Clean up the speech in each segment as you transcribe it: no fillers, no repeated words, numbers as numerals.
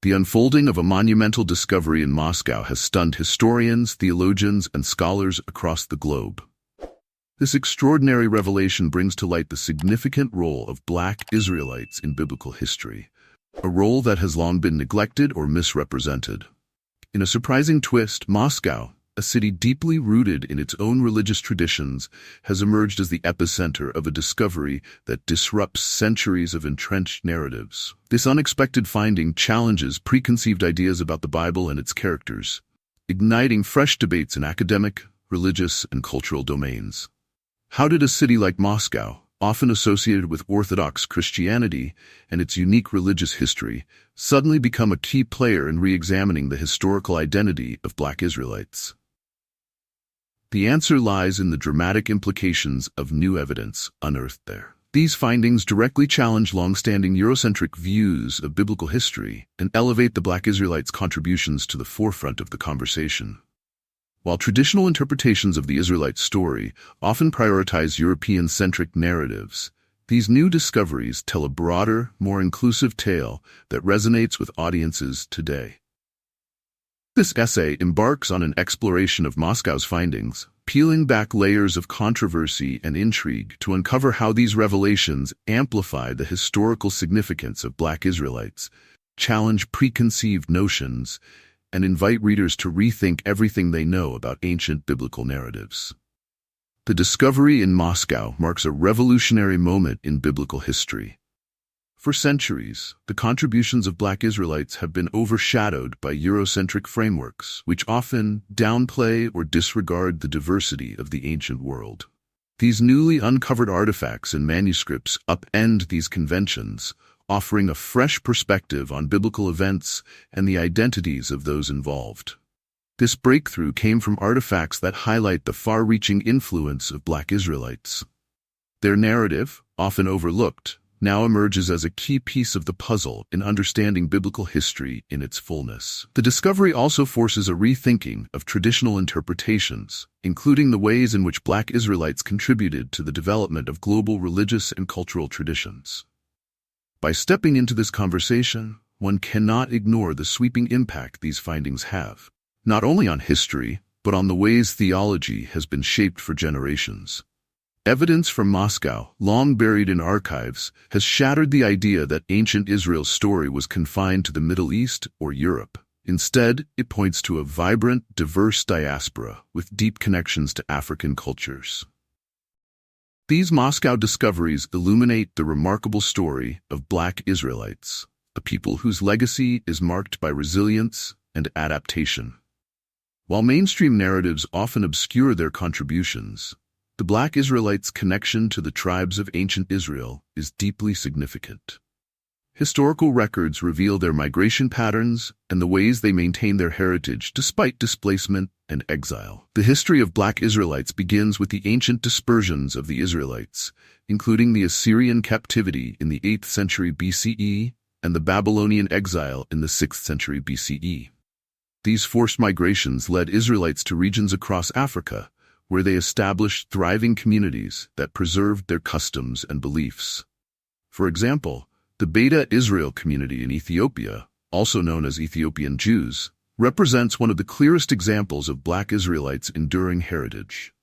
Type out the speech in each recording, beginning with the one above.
The unfolding of a monumental discovery in Moscow has stunned historians, theologians, and scholars across the globe. This extraordinary revelation brings to light the significant role of Black Israelites in biblical history, a role that has long been neglected or misrepresented. In a surprising twist, Moscow, a city deeply rooted in its own religious traditions, has emerged as the epicenter of a discovery that disrupts centuries of entrenched narratives. This unexpected finding challenges preconceived ideas about the Bible and its characters, igniting fresh debates in academic, religious, and cultural domains. How did a city like Moscow, often associated with Orthodox Christianity and its unique religious history, suddenly become a key player in re-examining the historical identity of Black Israelites? The answer lies in the dramatic implications of new evidence unearthed there. These findings directly challenge long-standing Eurocentric views of biblical history and elevate the Black Israelites' contributions to the forefront of the conversation. While traditional interpretations of the Israelite story often prioritize European-centric narratives, these new discoveries tell a broader, more inclusive tale that resonates with audiences today. This essay embarks on an exploration of Moscow's findings, peeling back layers of controversy and intrigue to uncover how these revelations amplify the historical significance of Black Israelites, challenge preconceived notions, and invite readers to rethink everything they know about ancient biblical narratives. The discovery in Moscow marks a revolutionary moment in biblical history. For centuries, the contributions of Black Israelites have been overshadowed by Eurocentric frameworks, which often downplay or disregard the diversity of the ancient world. These newly uncovered artifacts and manuscripts upend these conventions, offering a fresh perspective on biblical events and the identities of those involved. This breakthrough came from artifacts that highlight the far-reaching influence of Black Israelites. Their narrative, often overlooked, now emerges as a key piece of the puzzle in understanding biblical history in its fullness. The discovery also forces a rethinking of traditional interpretations, including the ways in which Black Israelites contributed to the development of global religious and cultural traditions. By stepping into this conversation, one cannot ignore the sweeping impact these findings have, not only on history, but on the ways theology has been shaped for generations. Evidence from Moscow, long buried in archives, has shattered the idea that ancient Israel's story was confined to the Middle East or Europe. Instead, it points to a vibrant, diverse diaspora with deep connections to African cultures. These Moscow discoveries illuminate the remarkable story of Black Israelites, a people whose legacy is marked by resilience and adaptation. While mainstream narratives often obscure their contributions, the Black Israelites' connection to the tribes of ancient Israel is deeply significant. Historical records reveal their migration patterns and the ways they maintain their heritage despite displacement and exile. The history of Black Israelites begins with the ancient dispersions of the Israelites, including the Assyrian captivity in the 8th century BCE and the Babylonian exile in the 6th century BCE. These forced migrations led Israelites to regions across Africa, where they established thriving communities that preserved their customs and beliefs. For example, the Beta Israel community in Ethiopia, also known as Ethiopian Jews, represents one of the clearest examples of Black Israelites' enduring heritage.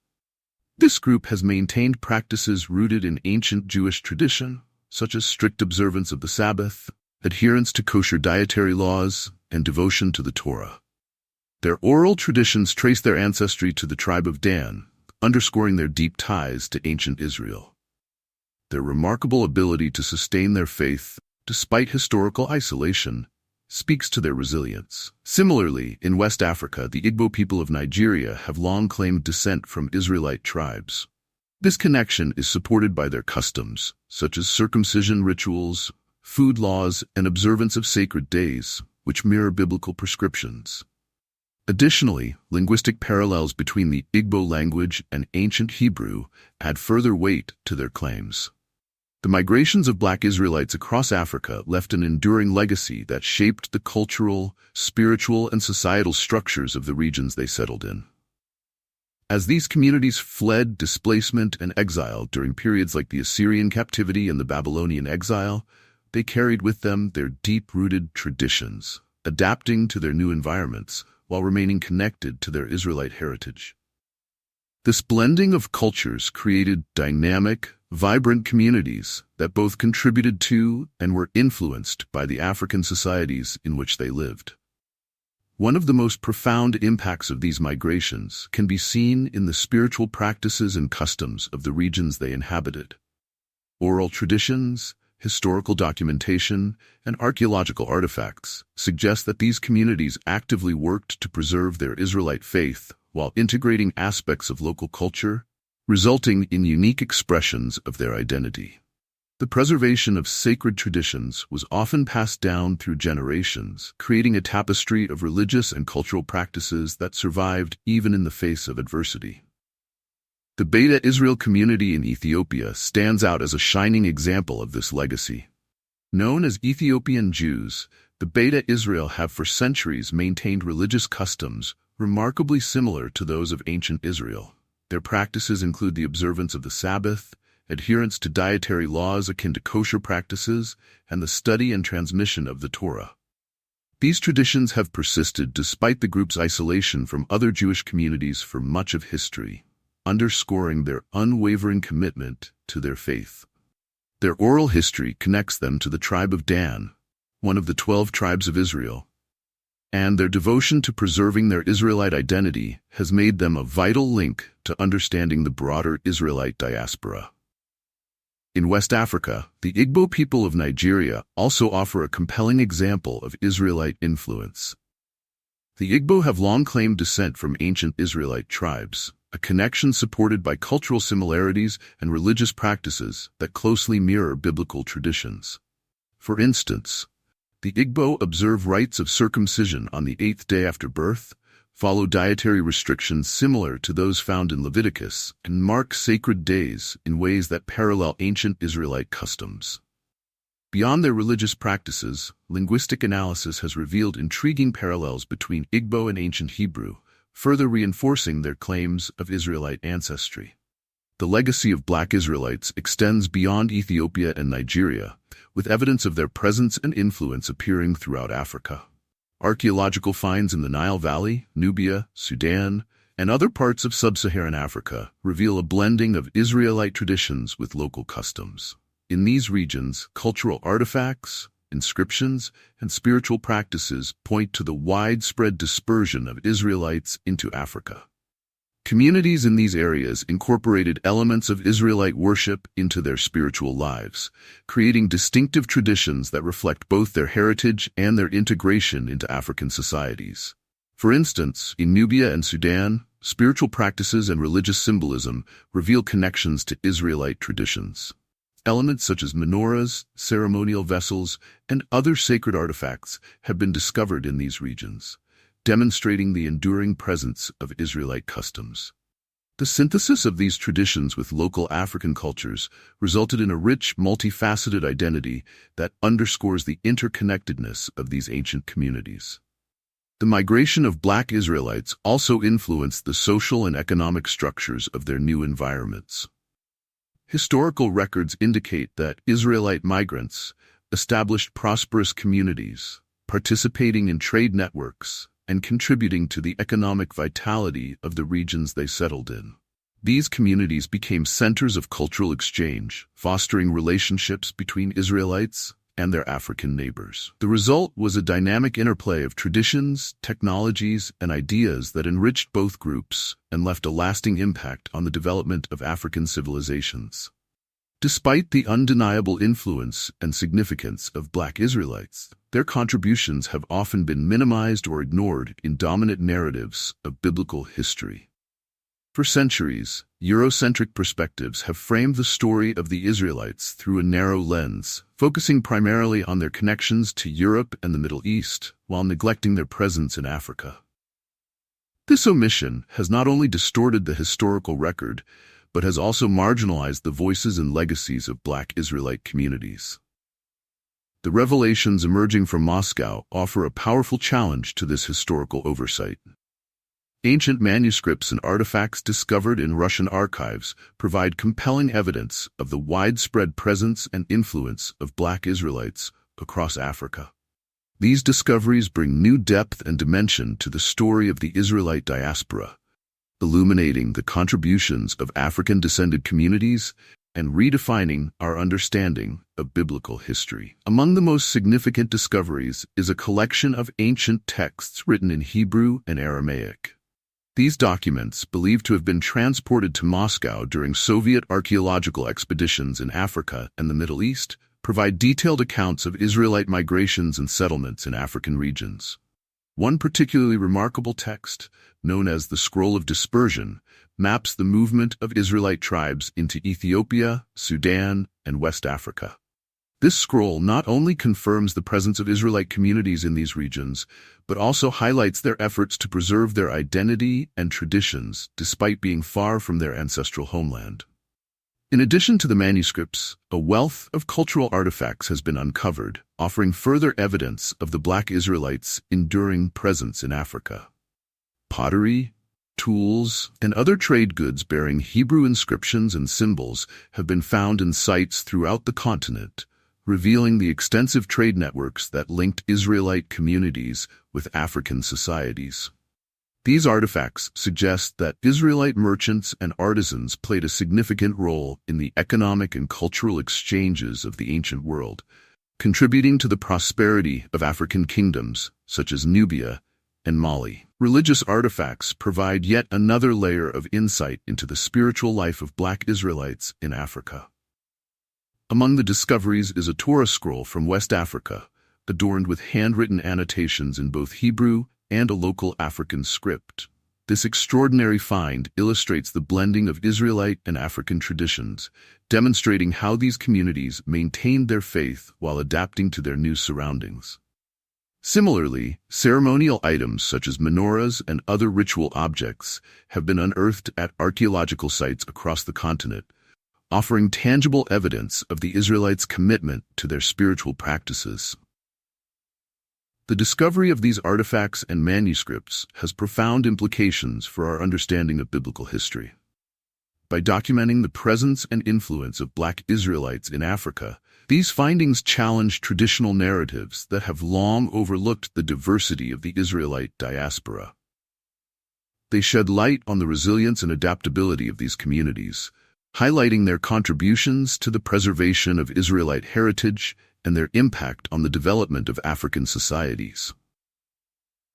This group has maintained practices rooted in ancient Jewish tradition, such as strict observance of the Sabbath, adherence to kosher dietary laws, and devotion to the Torah. Their oral traditions trace their ancestry to the tribe of Dan, underscoring their deep ties to ancient Israel. Their remarkable ability to sustain their faith, despite historical isolation, speaks to their resilience. Similarly, in West Africa, the Igbo people of Nigeria have long claimed descent from Israelite tribes. This connection is supported by their customs, such as circumcision rituals, food laws, and observance of sacred days, which mirror biblical prescriptions. Additionally, linguistic parallels between the Igbo language and ancient Hebrew add further weight to their claims. The migrations of Black Israelites across Africa left an enduring legacy that shaped the cultural, spiritual, and societal structures of the regions they settled in. As these communities fled displacement and exile during periods like the Assyrian captivity and the Babylonian exile, they carried with them their deep-rooted traditions. adapting to their new environments while remaining connected to their Israelite heritage. This blending of cultures created dynamic, vibrant communities that both contributed to and were influenced by the African societies in which they lived. One of the most profound impacts of these migrations can be seen in the spiritual practices and customs of the regions they inhabited. Oral traditions, historical documentation, and archaeological artifacts suggest that these communities actively worked to preserve their Israelite faith while integrating aspects of local culture, resulting in unique expressions of their identity. The preservation of sacred traditions was often passed down through generations, creating a tapestry of religious and cultural practices that survived even in the face of adversity. The Beta Israel community in Ethiopia stands out as a shining example of this legacy. Known as Ethiopian Jews, the Beta Israel have for centuries maintained religious customs remarkably similar to those of ancient Israel. Their practices include the observance of the Sabbath, adherence to dietary laws akin to kosher practices, and the study and transmission of the Torah. These traditions have persisted despite the group's isolation from other Jewish communities for much of history, underscoring their unwavering commitment to their faith. Their oral history connects them to the tribe of Dan, one of the 12 tribes of Israel, and their devotion to preserving their Israelite identity has made them a vital link to understanding the broader Israelite diaspora. In West Africa, the Igbo people of Nigeria also offer a compelling example of Israelite influence. The Igbo have long claimed descent from ancient Israelite tribes, a connection supported by cultural similarities and religious practices that closely mirror biblical traditions. For instance, the Igbo observe rites of circumcision on the 8th day after birth, follow dietary restrictions similar to those found in Leviticus, and mark sacred days in ways that parallel ancient Israelite customs. Beyond their religious practices, linguistic analysis has revealed intriguing parallels between Igbo and ancient Hebrew, further reinforcing their claims of Israelite ancestry. The legacy of Black Israelites extends beyond Ethiopia and Nigeria, with evidence of their presence and influence appearing throughout Africa. Archaeological finds in the Nile Valley, Nubia, Sudan, and other parts of sub-Saharan Africa reveal a blending of Israelite traditions with local customs. In these regions, cultural artifacts, inscriptions, and spiritual practices point to the widespread dispersion of Israelites into Africa. Communities in these areas incorporated elements of Israelite worship into their spiritual lives, creating distinctive traditions that reflect both their heritage and their integration into African societies. For instance, in Nubia and Sudan, spiritual practices and religious symbolism reveal connections to Israelite traditions. Elements such as menorahs, ceremonial vessels, and other sacred artifacts have been discovered in these regions, demonstrating the enduring presence of Israelite customs. The synthesis of these traditions with local African cultures resulted in a rich, multifaceted identity that underscores the interconnectedness of these ancient communities. The migration of Black Israelites also influenced the social and economic structures of their new environments. Historical records indicate that Israelite migrants established prosperous communities, participating in trade networks, and contributing to the economic vitality of the regions they settled in. These communities became centers of cultural exchange, fostering relationships between Israelites and their African neighbors. The result was a dynamic interplay of traditions, technologies, and ideas that enriched both groups and left a lasting impact on the development of African civilizations. Despite the undeniable influence and significance of Black Israelites, their contributions have often been minimized or ignored in dominant narratives of biblical history. For centuries, Eurocentric perspectives have framed the story of the Israelites through a narrow lens, focusing primarily on their connections to Europe and the Middle East, while neglecting their presence in Africa. This omission has not only distorted the historical record, but has also marginalized the voices and legacies of Black Israelite communities. The revelations emerging from Moscow offer a powerful challenge to this historical oversight. Ancient manuscripts and artifacts discovered in Russian archives provide compelling evidence of the widespread presence and influence of Black Israelites across Africa. These discoveries bring new depth and dimension to the story of the Israelite diaspora, illuminating the contributions of African-descended communities and redefining our understanding of biblical history. Among the most significant discoveries is a collection of ancient texts written in Hebrew and Aramaic. These documents, believed to have been transported to Moscow during Soviet archaeological expeditions in Africa and the Middle East, provide detailed accounts of Israelite migrations and settlements in African regions. One particularly remarkable text, known as the Scroll of Dispersion, maps the movement of Israelite tribes into Ethiopia, Sudan, and West Africa. This scroll not only confirms the presence of Israelite communities in these regions, but also highlights their efforts to preserve their identity and traditions despite being far from their ancestral homeland. In addition to the manuscripts, a wealth of cultural artifacts has been uncovered, offering further evidence of the Black Israelites' enduring presence in Africa. Pottery, tools, and other trade goods bearing Hebrew inscriptions and symbols have been found in sites throughout the continent, revealing the extensive trade networks that linked Israelite communities with African societies. These artifacts suggest that Israelite merchants and artisans played a significant role in the economic and cultural exchanges of the ancient world, contributing to the prosperity of African kingdoms such as Nubia and Mali. Religious artifacts provide yet another layer of insight into the spiritual life of Black Israelites in Africa. Among the discoveries is a Torah scroll from West Africa, adorned with handwritten annotations in both Hebrew and a local African script. This extraordinary find illustrates the blending of Israelite and African traditions, demonstrating how these communities maintained their faith while adapting to their new surroundings. Similarly, ceremonial items such as menorahs and other ritual objects have been unearthed at archaeological sites across the continent, offering tangible evidence of the Israelites' commitment to their spiritual practices. The discovery of these artifacts and manuscripts has profound implications for our understanding of biblical history. By documenting the presence and influence of Black Israelites in Africa, these findings challenge traditional narratives that have long overlooked the diversity of the Israelite diaspora. They shed light on the resilience and adaptability of these communities, highlighting their contributions to the preservation of Israelite heritage and their impact on the development of African societies.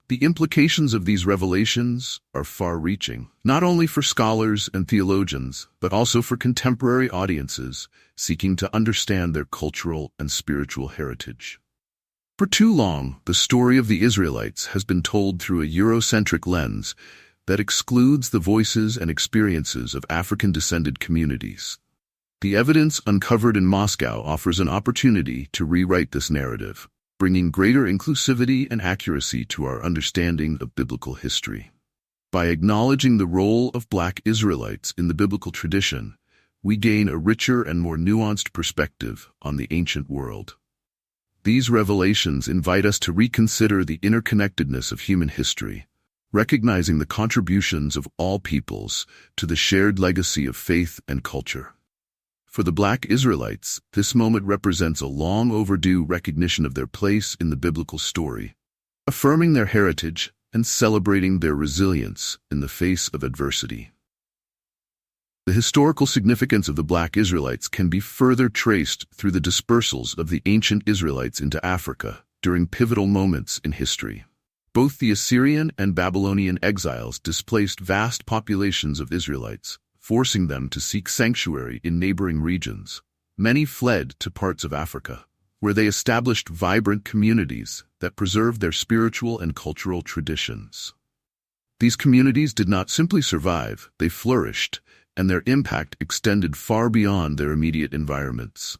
The implications of these revelations are far-reaching, not only for scholars and theologians, but also for contemporary audiences seeking to understand their cultural and spiritual heritage. For too long, the story of the Israelites has been told through a Eurocentric lens that excludes the voices and experiences of African-descended communities. The evidence uncovered in Moscow offers an opportunity to rewrite this narrative, bringing greater inclusivity and accuracy to our understanding of biblical history. By acknowledging the role of Black Israelites in the biblical tradition, we gain a richer and more nuanced perspective on the ancient world. These revelations invite us to reconsider the interconnectedness of human history, recognizing the contributions of all peoples to the shared legacy of faith and culture. For the Black Israelites, this moment represents a long overdue recognition of their place in the biblical story, affirming their heritage and celebrating their resilience in the face of adversity. The historical significance of the Black Israelites can be further traced through the dispersals of the ancient Israelites into Africa during pivotal moments in history. Both the Assyrian and Babylonian exiles displaced vast populations of Israelites, forcing them to seek sanctuary in neighboring regions. Many fled to parts of Africa, where they established vibrant communities that preserved their spiritual and cultural traditions. These communities did not simply survive, they flourished, and their impact extended far beyond their immediate environments.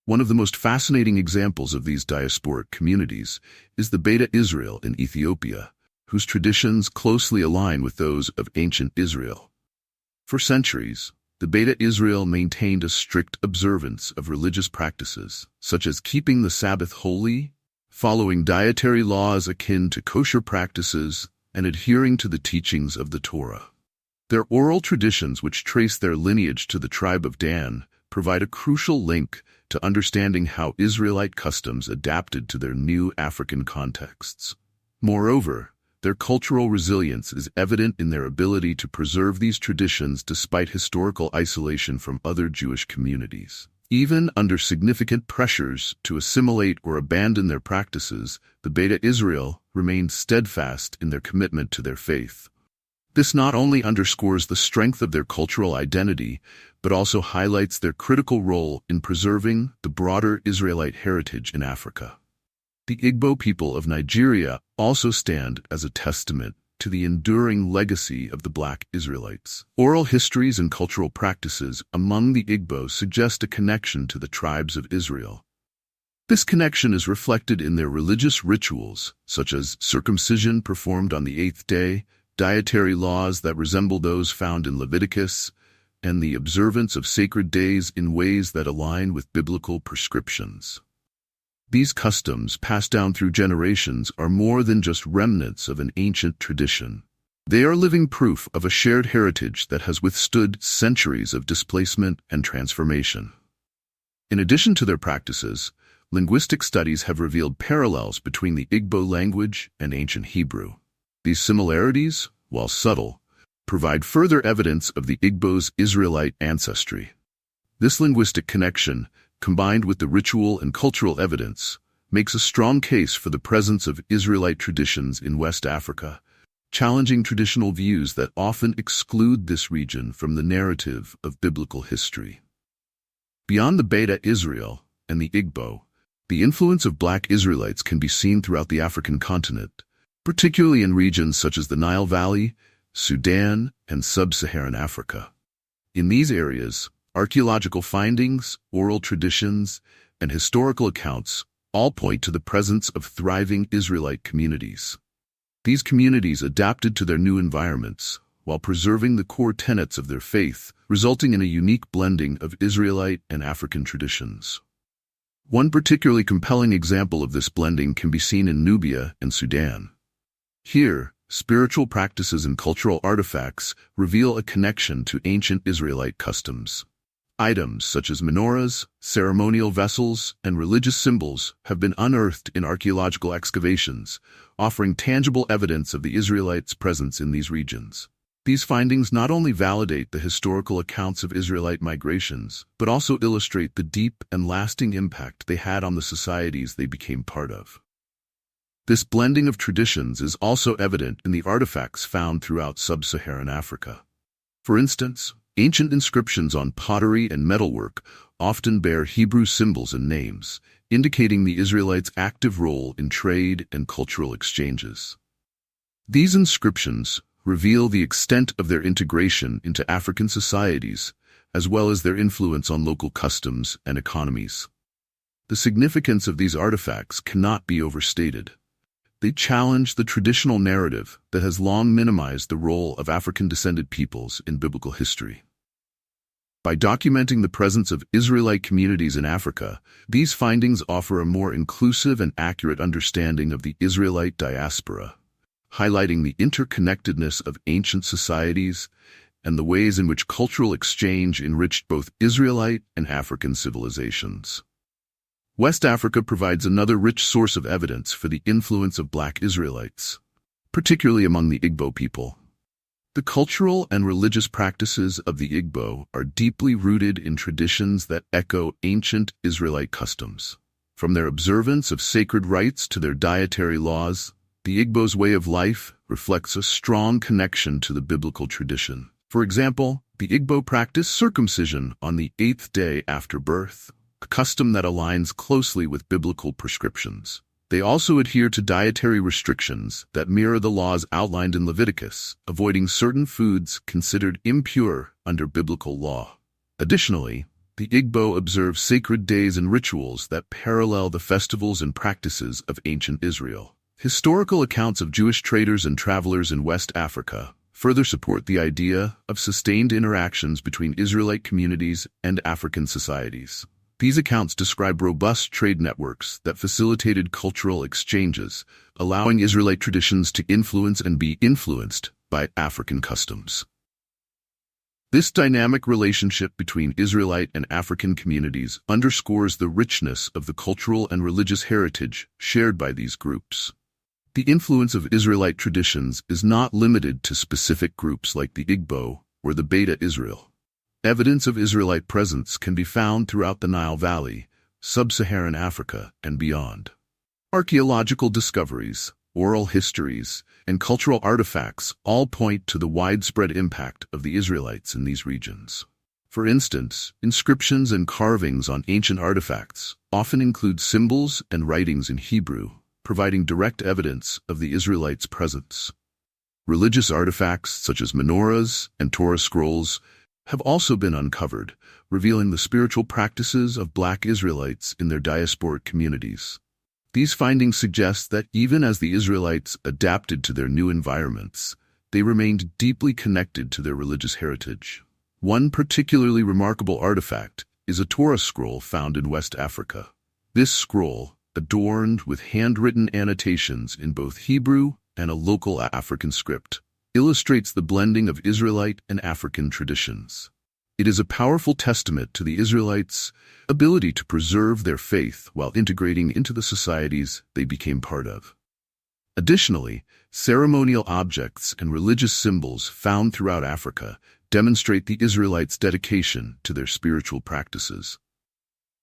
One of the most fascinating examples of these diasporic communities is the Beta Israel in Ethiopia, whose traditions closely align with those of ancient Israel. For centuries, the Beta Israel maintained a strict observance of religious practices, such as keeping the Sabbath holy, following dietary laws akin to kosher practices, and adhering to the teachings of the Torah. Their oral traditions, which trace their lineage to the tribe of Dan, provide a crucial link to understanding how Israelite customs adapted to their new African contexts. Moreover, their cultural resilience is evident in their ability to preserve these traditions despite historical isolation from other Jewish communities. Even under significant pressures to assimilate or abandon their practices, the Beta Israel remained steadfast in their commitment to their faith. This not only underscores the strength of their cultural identity, but also highlights their critical role in preserving the broader Israelite heritage in Africa. The Igbo people of Nigeria also stand as a testament to the enduring legacy of the Black Israelites. Oral histories and cultural practices among the Igbo suggest a connection to the tribes of Israel. This connection is reflected in their religious rituals, such as circumcision performed on the 8th day, dietary laws that resemble those found in Leviticus, and the observance of sacred days in ways that align with biblical prescriptions. These customs, passed down through generations, are more than just remnants of an ancient tradition. They are living proof of a shared heritage that has withstood centuries of displacement and transformation. In addition to their practices, linguistic studies have revealed parallels between the Igbo language and ancient Hebrew. These similarities, while subtle, provide further evidence of the Igbo's Israelite ancestry. This linguistic connection, combined with the ritual and cultural evidence, makes a strong case for the presence of Israelite traditions in West Africa, challenging traditional views that often exclude this region from the narrative of biblical history. Beyond the Beta Israel and the Igbo, the influence of Black Israelites can be seen throughout the African continent, particularly in regions such as the Nile Valley, Sudan, and Sub-Saharan Africa. In these areas, archaeological findings, oral traditions, and historical accounts all point to the presence of thriving Israelite communities. These communities adapted to their new environments while preserving the core tenets of their faith, resulting in a unique blending of Israelite and African traditions. One particularly compelling example of this blending can be seen in Nubia and Sudan. Here, spiritual practices and cultural artifacts reveal a connection to ancient Israelite customs. Items such as menorahs, ceremonial vessels, and religious symbols have been unearthed in archaeological excavations, offering tangible evidence of the Israelites' presence in these regions. These findings not only validate the historical accounts of Israelite migrations, but also illustrate the deep and lasting impact they had on the societies they became part of. This blending of traditions is also evident in the artifacts found throughout Sub-Saharan Africa. For instance, ancient inscriptions on pottery and metalwork often bear Hebrew symbols and names, indicating the Israelites' active role in trade and cultural exchanges. These inscriptions reveal the extent of their integration into African societies, as well as their influence on local customs and economies. The significance of these artifacts cannot be overstated. They challenge the traditional narrative that has long minimized the role of African-descended peoples in biblical history. By documenting the presence of Israelite communities in Africa, these findings offer a more inclusive and accurate understanding of the Israelite diaspora, highlighting the interconnectedness of ancient societies and the ways in which cultural exchange enriched both Israelite and African civilizations. West Africa provides another rich source of evidence for the influence of Black Israelites, particularly among the Igbo people. The cultural and religious practices of the Igbo are deeply rooted in traditions that echo ancient Israelite customs. From their observance of sacred rites to their dietary laws, the Igbo's way of life reflects a strong connection to the biblical tradition. For example, the Igbo practice circumcision on the 8th day after birth, a custom that aligns closely with biblical prescriptions. They also adhere to dietary restrictions that mirror the laws outlined in Leviticus, avoiding certain foods considered impure under biblical law. Additionally, the Igbo observe sacred days and rituals that parallel the festivals and practices of ancient Israel. Historical accounts of Jewish traders and travelers in West Africa further support the idea of sustained interactions between Israelite communities and African societies. These accounts describe robust trade networks that facilitated cultural exchanges, allowing Israelite traditions to influence and be influenced by African customs. This dynamic relationship between Israelite and African communities underscores the richness of the cultural and religious heritage shared by these groups. The influence of Israelite traditions is not limited to specific groups like the Igbo or the Beta Israel. Evidence of Israelite presence can be found throughout the Nile Valley, sub-Saharan Africa, and beyond. Archaeological discoveries, oral histories, and cultural artifacts all point to the widespread impact of the Israelites in these regions. For instance, inscriptions and carvings on ancient artifacts often include symbols and writings in Hebrew, providing direct evidence of the Israelites' presence. Religious artifacts such as menorahs and Torah scrolls have also been uncovered, revealing the spiritual practices of Black Israelites in their diasporic communities. These findings suggest that even as the Israelites adapted to their new environments, they remained deeply connected to their religious heritage. One particularly remarkable artifact is a Torah scroll found in West Africa. This scroll, adorned with handwritten annotations in both Hebrew and a local African script, illustrates the blending of Israelite and African traditions. It is a powerful testament to the Israelites' ability to preserve their faith while integrating into the societies they became part of. Additionally, ceremonial objects and religious symbols found throughout Africa demonstrate the Israelites' dedication to their spiritual practices.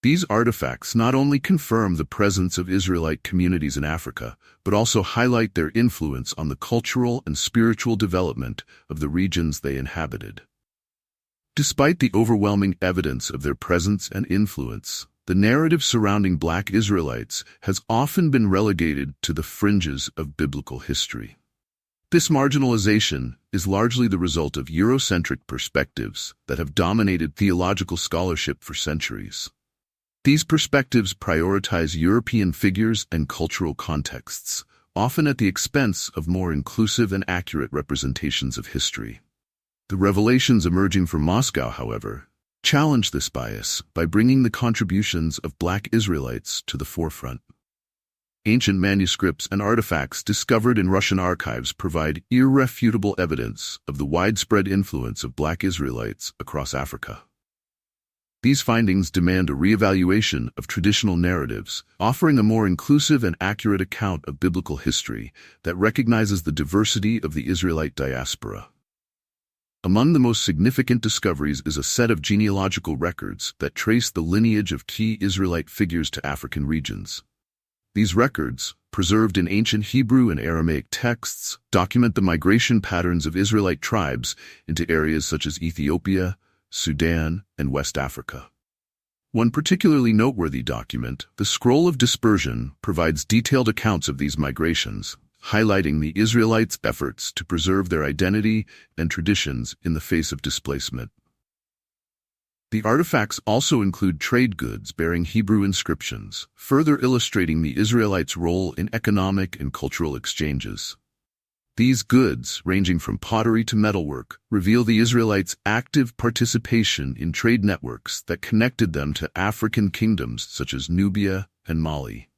These artifacts not only confirm the presence of Israelite communities in Africa, but also highlight their influence on the cultural and spiritual development of the regions they inhabited. Despite the overwhelming evidence of their presence and influence, the narrative surrounding Black Israelites has often been relegated to the fringes of biblical history. This marginalization is largely the result of Eurocentric perspectives that have dominated theological scholarship for centuries. These perspectives prioritize European figures and cultural contexts, often at the expense of more inclusive and accurate representations of history. The revelations emerging from Moscow, however, challenge this bias by bringing the contributions of Black Israelites to the forefront. Ancient manuscripts and artifacts discovered in Russian archives provide irrefutable evidence of the widespread influence of Black Israelites across Africa. These findings demand a reevaluation of traditional narratives, offering a more inclusive and accurate account of biblical history that recognizes the diversity of the Israelite diaspora. Among the most significant discoveries is a set of genealogical records that trace the lineage of key Israelite figures to African regions. These records, preserved in ancient Hebrew and Aramaic texts, document the migration patterns of Israelite tribes into areas such as Ethiopia, Sudan, and West Africa. One particularly noteworthy document, the Scroll of Dispersion, provides detailed accounts of these migrations, highlighting the Israelites' efforts to preserve their identity and traditions in the face of displacement. The artifacts also include trade goods bearing Hebrew inscriptions, further illustrating the Israelites' role in economic and cultural exchanges. These goods, ranging from pottery to metalwork, reveal the Israelites' active participation in trade networks that connected them to African kingdoms such as Nubia and Mali.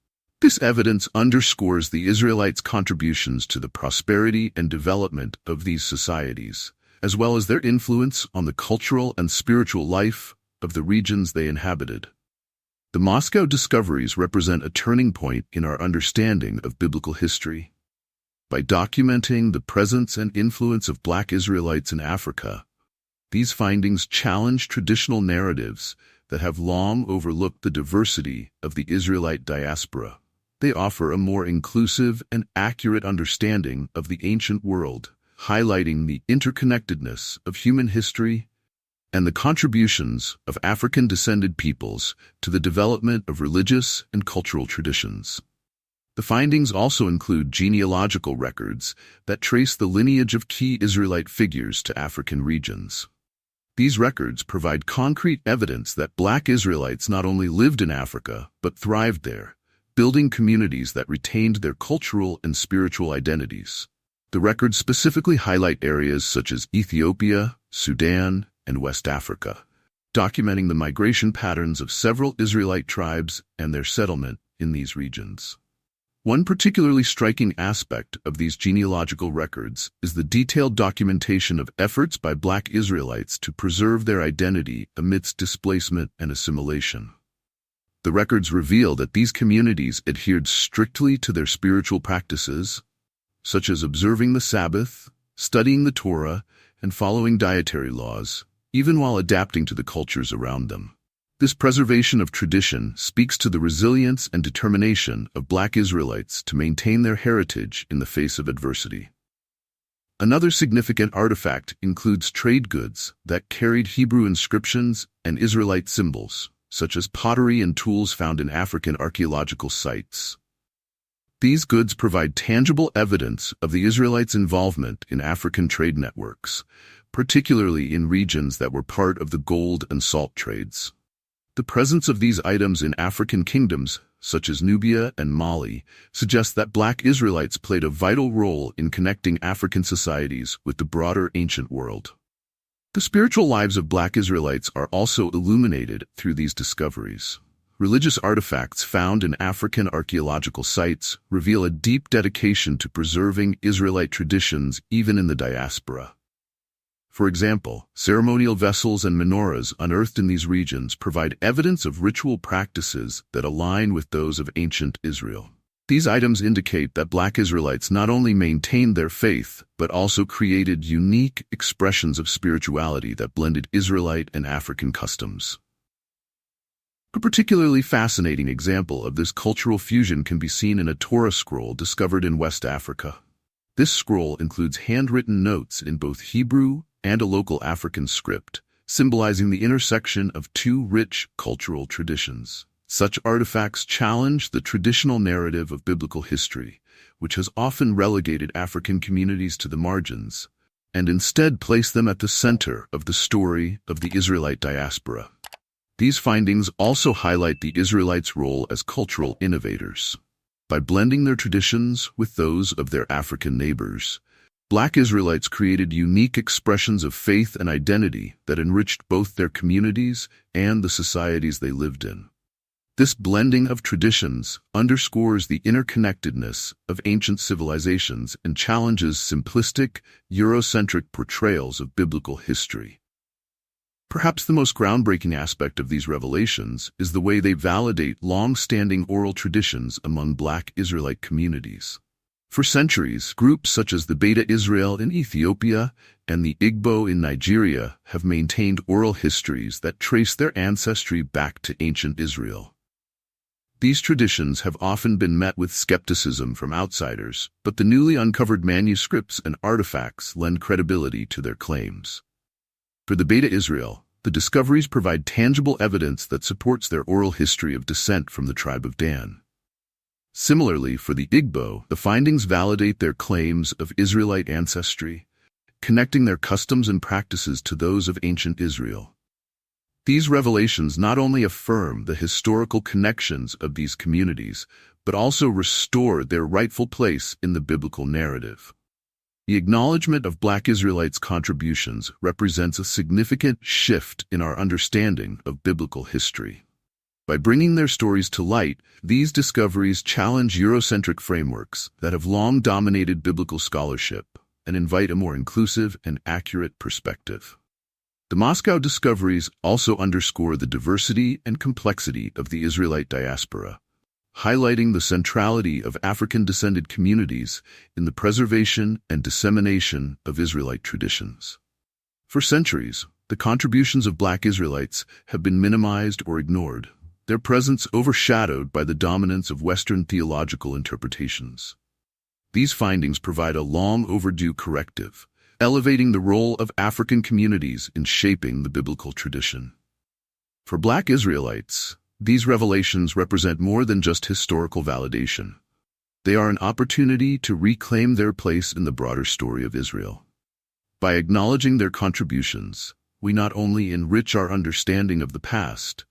This evidence underscores the Israelites' contributions to the prosperity and development of these societies, as well as their influence on the cultural and spiritual life of the regions they inhabited. The Moscow discoveries represent a turning point in our understanding of biblical history. By documenting the presence and influence of Black Israelites in Africa, these findings challenge traditional narratives that have long overlooked the diversity of the Israelite diaspora. They offer a more inclusive and accurate understanding of the ancient world, highlighting the interconnectedness of human history and the contributions of African-descended peoples to the development of religious and cultural traditions. The findings also include genealogical records that trace the lineage of key Israelite figures to African regions. These records provide concrete evidence that Black Israelites not only lived in Africa, but thrived there, building communities that retained their cultural and spiritual identities. The records specifically highlight areas such as Ethiopia, Sudan, and West Africa, documenting the migration patterns of several Israelite tribes and their settlement in these regions. One particularly striking aspect of these genealogical records is the detailed documentation of efforts by Black Israelites to preserve their identity amidst displacement and assimilation. The records reveal that these communities adhered strictly to their spiritual practices, such as observing the Sabbath, studying the Torah, and following dietary laws, even while adapting to the cultures around them. This preservation of tradition speaks to the resilience and determination of Black Israelites to maintain their heritage in the face of adversity. Another significant artifact includes trade goods that carried Hebrew inscriptions and Israelite symbols, such as pottery and tools found in African archaeological sites. These goods provide tangible evidence of the Israelites' involvement in African trade networks, particularly in regions that were part of the gold and salt trades. The presence of these items in African kingdoms, such as Nubia and Mali, suggests that Black Israelites played a vital role in connecting African societies with the broader ancient world. The spiritual lives of Black Israelites are also illuminated through these discoveries. Religious artifacts found in African archaeological sites reveal a deep dedication to preserving Israelite traditions even in the diaspora. For example, ceremonial vessels and menorahs unearthed in these regions provide evidence of ritual practices that align with those of ancient Israel. These items indicate that Black Israelites not only maintained their faith, but also created unique expressions of spirituality that blended Israelite and African customs. A particularly fascinating example of this cultural fusion can be seen in a Torah scroll discovered in West Africa. This scroll includes handwritten notes in both Hebrew and a local African script, symbolizing the intersection of two rich cultural traditions. Such artifacts challenge the traditional narrative of biblical history, which has often relegated African communities to the margins, and instead place them at the center of the story of the Israelite diaspora. These findings also highlight the Israelites' role as cultural innovators. By blending their traditions with those of their African neighbors, Black Israelites created unique expressions of faith and identity that enriched both their communities and the societies they lived in. This blending of traditions underscores the interconnectedness of ancient civilizations and challenges simplistic, Eurocentric portrayals of biblical history. Perhaps the most groundbreaking aspect of these revelations is the way they validate long-standing oral traditions among Black Israelite communities. For centuries, groups such as the Beta Israel in Ethiopia and the Igbo in Nigeria have maintained oral histories that trace their ancestry back to ancient Israel. These traditions have often been met with skepticism from outsiders, but the newly uncovered manuscripts and artifacts lend credibility to their claims. For the Beta Israel, the discoveries provide tangible evidence that supports their oral history of descent from the tribe of Dan. Similarly, for the Igbo, the findings validate their claims of Israelite ancestry, connecting their customs and practices to those of ancient Israel. These revelations not only affirm the historical connections of these communities, but also restore their rightful place in the biblical narrative. The acknowledgement of Black Israelites' contributions represents a significant shift in our understanding of biblical history. By bringing their stories to light, these discoveries challenge Eurocentric frameworks that have long dominated biblical scholarship and invite a more inclusive and accurate perspective. The Moscow discoveries also underscore the diversity and complexity of the Israelite diaspora, highlighting the centrality of African-descended communities in the preservation and dissemination of Israelite traditions. For centuries, the contributions of Black Israelites have been minimized or ignored, their presence overshadowed by the dominance of Western theological interpretations. These findings provide a long-overdue corrective, elevating the role of African communities in shaping the biblical tradition. For Black Israelites, these revelations represent more than just historical validation. They are an opportunity to reclaim their place in the broader story of Israel. By acknowledging their contributions, we not only enrich our understanding of the past,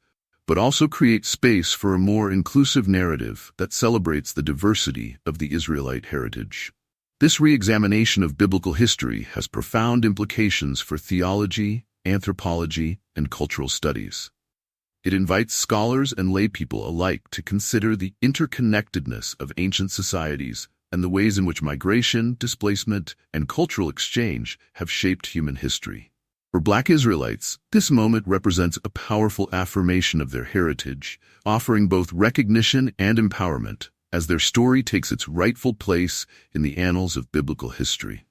but also create space for a more inclusive narrative that celebrates the diversity of the Israelite heritage. This re-examination of biblical history has profound implications for theology, anthropology, and cultural studies. It invites scholars and laypeople alike to consider the interconnectedness of ancient societies and the ways in which migration, displacement, and cultural exchange have shaped human history. For Black Israelites, this moment represents a powerful affirmation of their heritage, offering both recognition and empowerment as their story takes its rightful place in the annals of biblical history.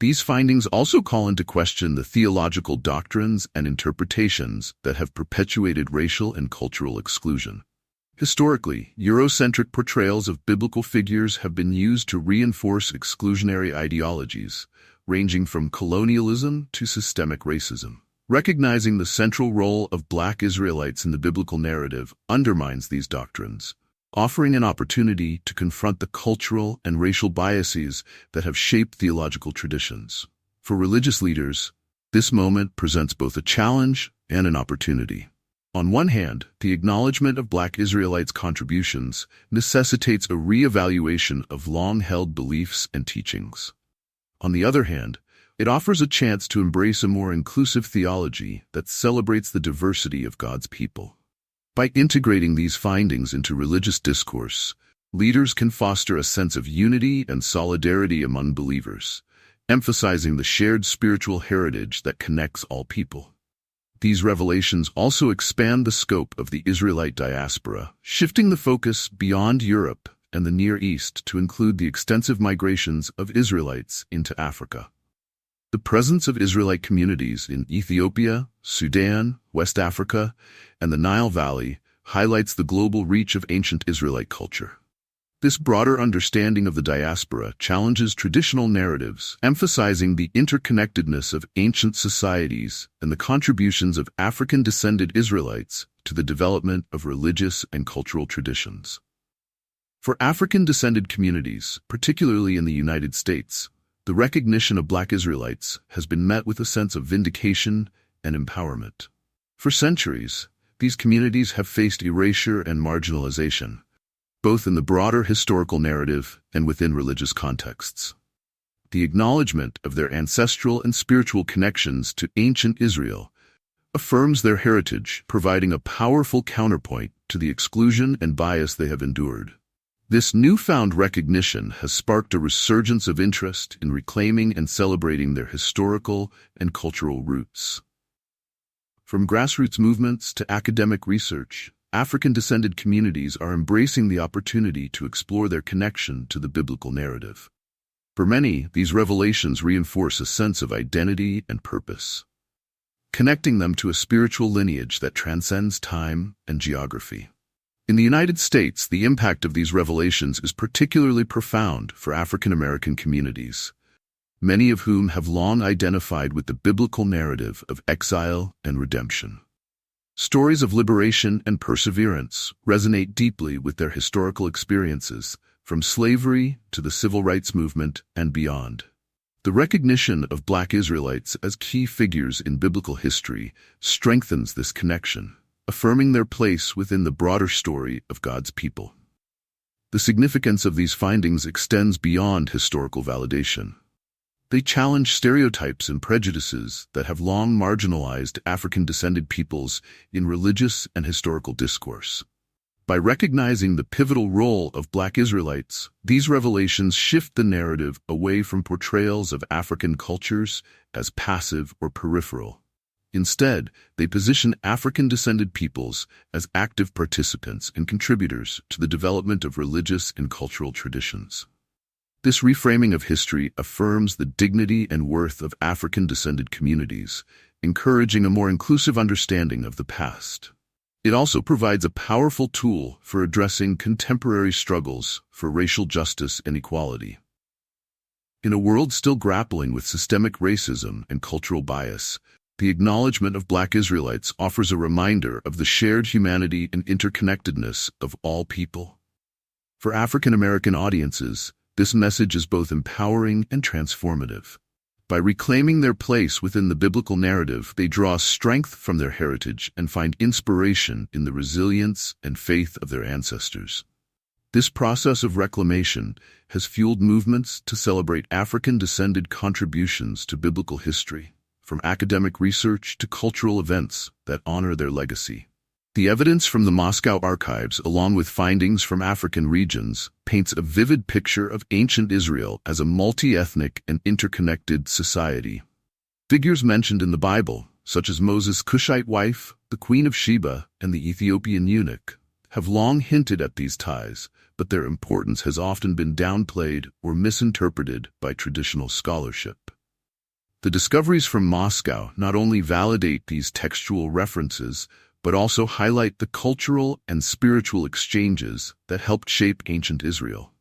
These findings also call into question the theological doctrines and interpretations that have perpetuated racial and cultural exclusion. Historically, Eurocentric portrayals of biblical figures have been used to reinforce exclusionary ideologies, ranging from colonialism to systemic racism. Recognizing the central role of Black Israelites in the biblical narrative undermines these doctrines, offering an opportunity to confront the cultural and racial biases that have shaped theological traditions. For religious leaders, this moment presents both a challenge and an opportunity. On one hand, the acknowledgement of Black Israelites' contributions necessitates a re-evaluation of long-held beliefs and teachings. On the other hand, it offers a chance to embrace a more inclusive theology that celebrates the diversity of God's people. By integrating these findings into religious discourse, leaders can foster a sense of unity and solidarity among believers, emphasizing the shared spiritual heritage that connects all people. These revelations also expand the scope of the Israelite diaspora, shifting the focus beyond Europe and the Near East to include the extensive migrations of Israelites into Africa. The presence of Israelite communities in Ethiopia, Sudan, West Africa, and the Nile Valley highlights the global reach of ancient Israelite culture. This broader understanding of the diaspora challenges traditional narratives, emphasizing the interconnectedness of ancient societies and the contributions of African-descended Israelites to the development of religious and cultural traditions. For African-descended communities, particularly in the United States, the recognition of Black Israelites has been met with a sense of vindication and empowerment. For centuries, these communities have faced erasure and marginalization, both in the broader historical narrative and within religious contexts. The acknowledgement of their ancestral and spiritual connections to ancient Israel affirms their heritage, providing a powerful counterpoint to the exclusion and bias they have endured. This newfound recognition has sparked a resurgence of interest in reclaiming and celebrating their historical and cultural roots. From grassroots movements to academic research, African-descended communities are embracing the opportunity to explore their connection to the biblical narrative. For many, these revelations reinforce a sense of identity and purpose, connecting them to a spiritual lineage that transcends time and geography. In the United States, the impact of these revelations is particularly profound for African American communities, many of whom have long identified with the biblical narrative of exile and redemption. Stories of liberation and perseverance resonate deeply with their historical experiences, from slavery to the civil rights movement and beyond. The recognition of Black Israelites as key figures in biblical history strengthens this connection, affirming their place within the broader story of God's people. The significance of these findings extends beyond historical validation. They challenge stereotypes and prejudices that have long marginalized African-descended peoples in religious and historical discourse. By recognizing the pivotal role of Black Israelites, these revelations shift the narrative away from portrayals of African cultures as passive or peripheral. Instead, they position African-descended peoples as active participants and contributors to the development of religious and cultural traditions. This reframing of history affirms the dignity and worth of African-descended communities, encouraging a more inclusive understanding of the past. It also provides a powerful tool for addressing contemporary struggles for racial justice and equality. In a world still grappling with systemic racism and cultural bias, the acknowledgement of Black Israelites offers a reminder of the shared humanity and interconnectedness of all people. For African American audiences, this message is both empowering and transformative. By reclaiming their place within the biblical narrative, they draw strength from their heritage and find inspiration in the resilience and faith of their ancestors. This process of reclamation has fueled movements to celebrate African-descended contributions to biblical history, from academic research to cultural events that honor their legacy. The evidence from the Moscow archives, along with findings from African regions, paints a vivid picture of ancient Israel as a multi-ethnic and interconnected society. Figures mentioned in the Bible, such as Moses' Cushite wife, the Queen of Sheba, and the Ethiopian eunuch, have long hinted at these ties, but their importance has often been downplayed or misinterpreted by traditional scholarship. The discoveries from Moscow not only validate these textual references, but also highlight the cultural and spiritual exchanges that helped shape ancient Israel.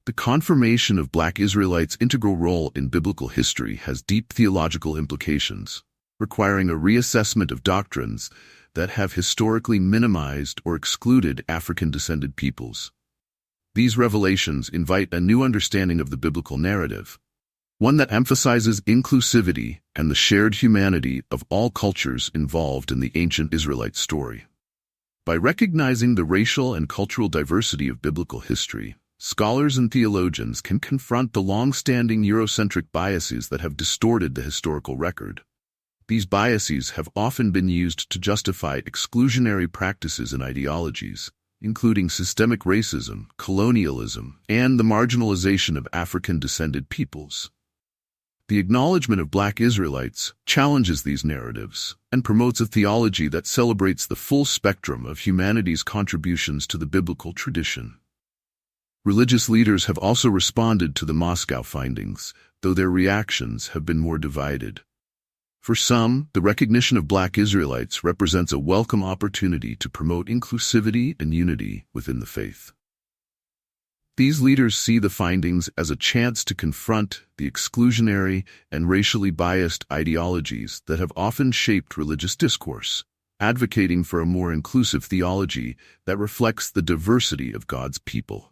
The confirmation of Black Israelites' integral role in biblical history has deep theological implications, requiring a reassessment of doctrines that have historically minimized or excluded African-descended peoples. These revelations invite a new understanding of the biblical narrative, one that emphasizes inclusivity and the shared humanity of all cultures involved in the ancient Israelite story. By recognizing the racial and cultural diversity of biblical history, scholars and theologians can confront the long-standing Eurocentric biases that have distorted the historical record. These biases have often been used to justify exclusionary practices and ideologies, including systemic racism, colonialism, and the marginalization of African-descended peoples. The acknowledgement of Black Israelites challenges these narratives and promotes a theology that celebrates the full spectrum of humanity's contributions to the biblical tradition. Religious leaders have also responded to the Moscow findings, though their reactions have been more divided. For some, the recognition of Black Israelites represents a welcome opportunity to promote inclusivity and unity within the faith. These leaders see the findings as a chance to confront the exclusionary and racially biased ideologies that have often shaped religious discourse, advocating for a more inclusive theology that reflects the diversity of God's people.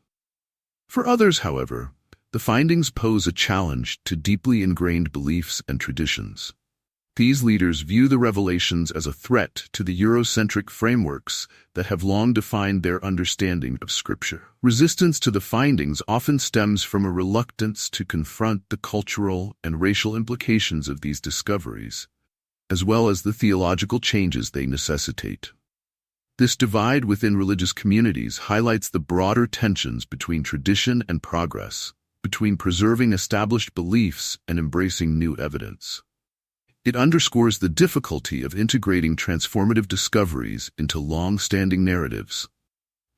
For others, however, the findings pose a challenge to deeply ingrained beliefs and traditions. These leaders view the revelations as a threat to the Eurocentric frameworks that have long defined their understanding of Scripture. Resistance to the findings often stems from a reluctance to confront the cultural and racial implications of these discoveries, as well as the theological changes they necessitate. This divide within religious communities highlights the broader tensions between tradition and progress, between preserving established beliefs and embracing new evidence. It underscores the difficulty of integrating transformative discoveries into long-standing narratives,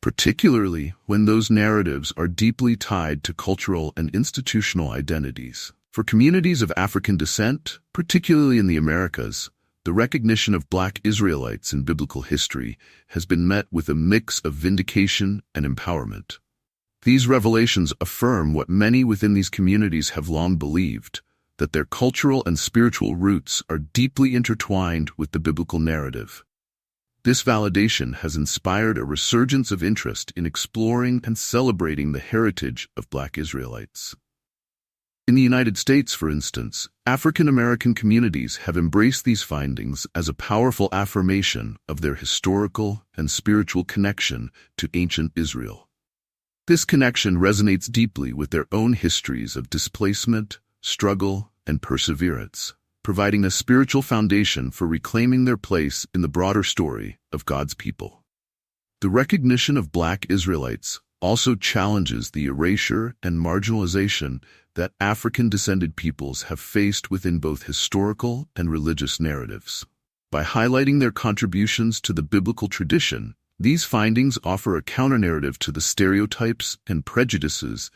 particularly when those narratives are deeply tied to cultural and institutional identities. For communities of African descent, particularly in the Americas, the recognition of Black Israelites in biblical history has been met with a mix of vindication and empowerment. These revelations affirm what many within these communities have long believed, that their cultural and spiritual roots are deeply intertwined with the biblical narrative. This validation has inspired a resurgence of interest in exploring and celebrating the heritage of Black Israelites. In the United States, for instance, African American communities have embraced these findings as a powerful affirmation of their historical and spiritual connection to ancient Israel. This connection resonates deeply with their own histories of displacement, struggle, and perseverance, providing a spiritual foundation for reclaiming their place in the broader story of God's people. The recognition of Black Israelites also challenges the erasure and marginalization that African-descended peoples have faced within both historical and religious narratives. By highlighting their contributions to the biblical tradition, these findings offer a counter-narrative to the stereotypes and prejudices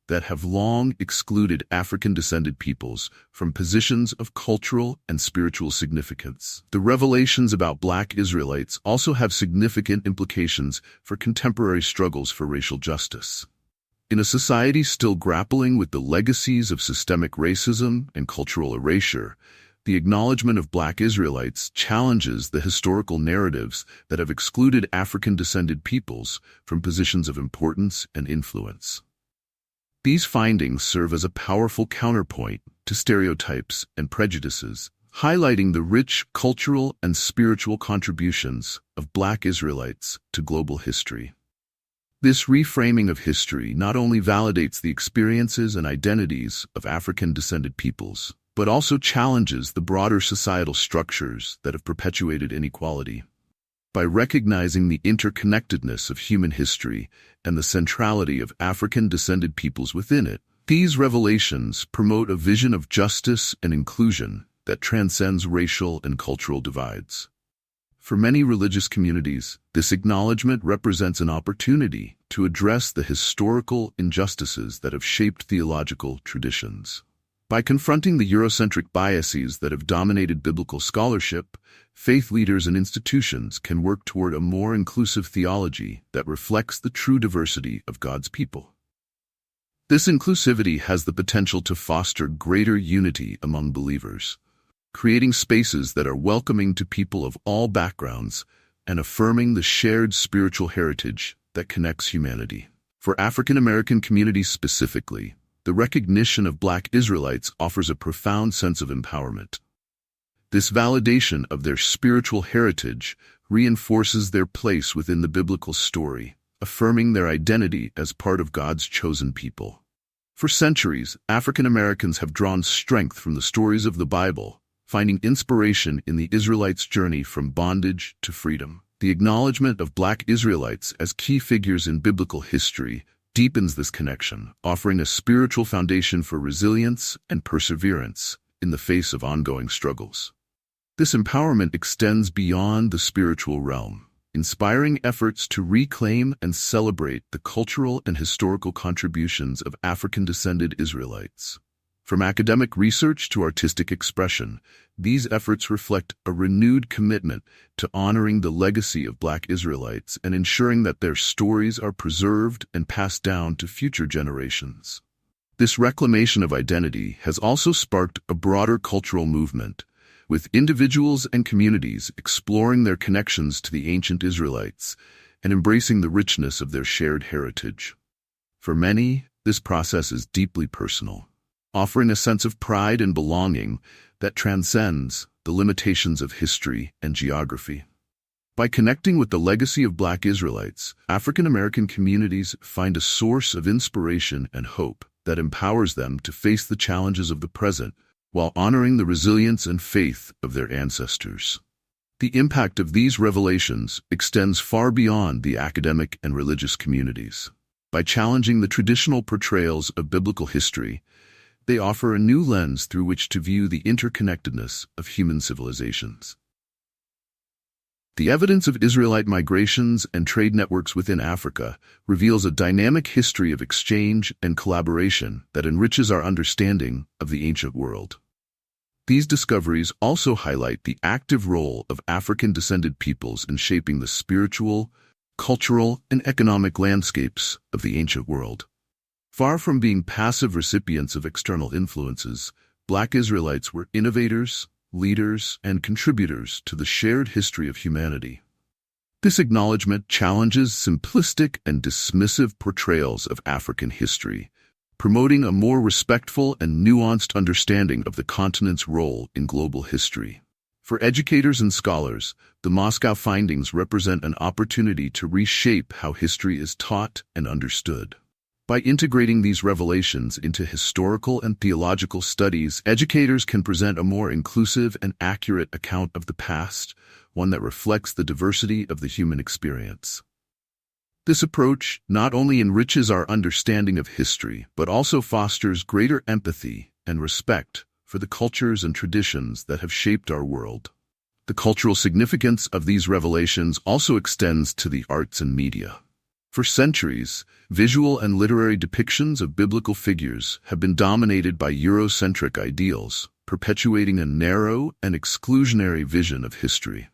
that have long excluded African-descended peoples from positions of cultural and spiritual significance. The revelations about Black Israelites also have significant implications for contemporary struggles for racial justice. In a society still grappling with the legacies of systemic racism and cultural erasure, the acknowledgement of Black Israelites challenges the historical narratives that have excluded African-descended peoples from positions of importance and influence. These findings serve as a powerful counterpoint to stereotypes and prejudices, highlighting the rich cultural and spiritual contributions of Black Israelites to global history. This reframing of history not only validates the experiences and identities of African-descended peoples, but also challenges the broader societal structures that have perpetuated inequality. By recognizing the interconnectedness of human history and the centrality of African-descended peoples within it, these revelations promote a vision of justice and inclusion that transcends racial and cultural divides. For many religious communities, this acknowledgement represents an opportunity to address the historical injustices that have shaped theological traditions. By confronting the Eurocentric biases that have dominated biblical scholarship, faith leaders and institutions can work toward a more inclusive theology that reflects the true diversity of God's people. This inclusivity has the potential to foster greater unity among believers, creating spaces that are welcoming to people of all backgrounds and affirming the shared spiritual heritage that connects humanity. For African American communities specifically, the recognition of Black Israelites offers a profound sense of empowerment. This validation of their spiritual heritage reinforces their place within the biblical story, affirming their identity as part of God's chosen people. For centuries, African Americans have drawn strength from the stories of the Bible, finding inspiration in the Israelites' journey from bondage to freedom. The acknowledgement of Black Israelites as key figures in biblical history deepens this connection, offering a spiritual foundation for resilience and perseverance in the face of ongoing struggles. This empowerment extends beyond the spiritual realm, inspiring efforts to reclaim and celebrate the cultural and historical contributions of African-descended Israelites. From academic research to artistic expression, these efforts reflect a renewed commitment to honoring the legacy of Black Israelites and ensuring that their stories are preserved and passed down to future generations. This reclamation of identity has also sparked a broader cultural movement, with individuals and communities exploring their connections to the ancient Israelites and embracing the richness of their shared heritage. For many, this process is deeply personal, offering a sense of pride and belonging that transcends the limitations of history and geography. By connecting with the legacy of Black Israelites, African American communities find a source of inspiration and hope that empowers them to face the challenges of the present while honoring the resilience and faith of their ancestors. The impact of these revelations extends far beyond the academic and religious communities. By challenging the traditional portrayals of biblical history, they offer a new lens through which to view the interconnectedness of human civilizations. The evidence of Israelite migrations and trade networks within Africa reveals a dynamic history of exchange and collaboration that enriches our understanding of the ancient world. These discoveries also highlight the active role of African-descended peoples in shaping the spiritual, cultural, and economic landscapes of the ancient world. Far from being passive recipients of external influences, Black Israelites were innovators, leaders, and contributors to the shared history of humanity. This acknowledgement challenges simplistic and dismissive portrayals of African history, promoting a more respectful and nuanced understanding of the continent's role in global history. For educators and scholars, the Moscow findings represent an opportunity to reshape how history is taught and understood. By integrating these revelations into historical and theological studies, educators can present a more inclusive and accurate account of the past, one that reflects the diversity of the human experience. This approach not only enriches our understanding of history, but also fosters greater empathy and respect for the cultures and traditions that have shaped our world. The cultural significance of these revelations also extends to the arts and media. For centuries, visual and literary depictions of biblical figures have been dominated by Eurocentric ideals, perpetuating a narrow and exclusionary vision of history.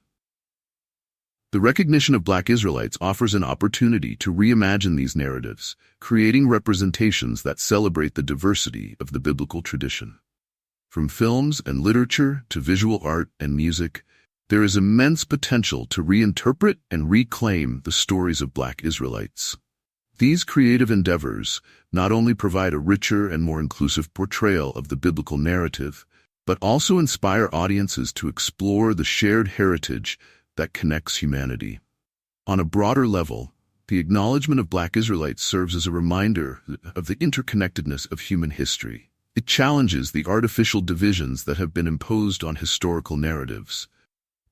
The recognition of Black Israelites offers an opportunity to reimagine these narratives, creating representations that celebrate the diversity of the biblical tradition. From films and literature to visual art and music, there is immense potential to reinterpret and reclaim the stories of Black Israelites. These creative endeavors not only provide a richer and more inclusive portrayal of the biblical narrative, but also inspire audiences to explore the shared heritage that connects humanity. On a broader level, the acknowledgement of Black Israelites serves as a reminder of the interconnectedness of human history. It challenges the artificial divisions that have been imposed on historical narratives,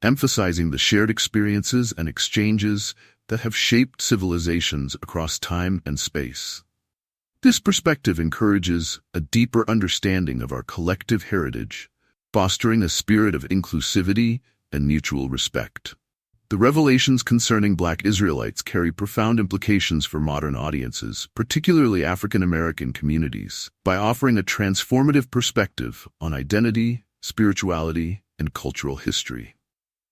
emphasizing the shared experiences and exchanges that have shaped civilizations across time and space. This perspective encourages a deeper understanding of our collective heritage, fostering a spirit of inclusivity and mutual respect. The revelations concerning Black Israelites carry profound implications for modern audiences, particularly African American communities, by offering a transformative perspective on identity, spirituality, and cultural history.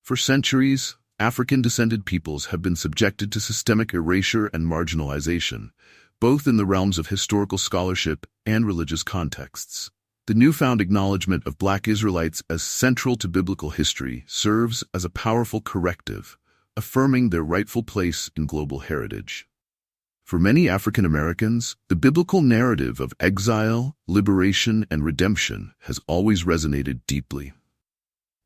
For centuries, African-descended peoples have been subjected to systemic erasure and marginalization, both in the realms of historical scholarship and religious contexts. The newfound acknowledgement of Black Israelites as central to biblical history serves as a powerful corrective, affirming their rightful place in global heritage. For many African Americans, the biblical narrative of exile, liberation, and redemption has always resonated deeply.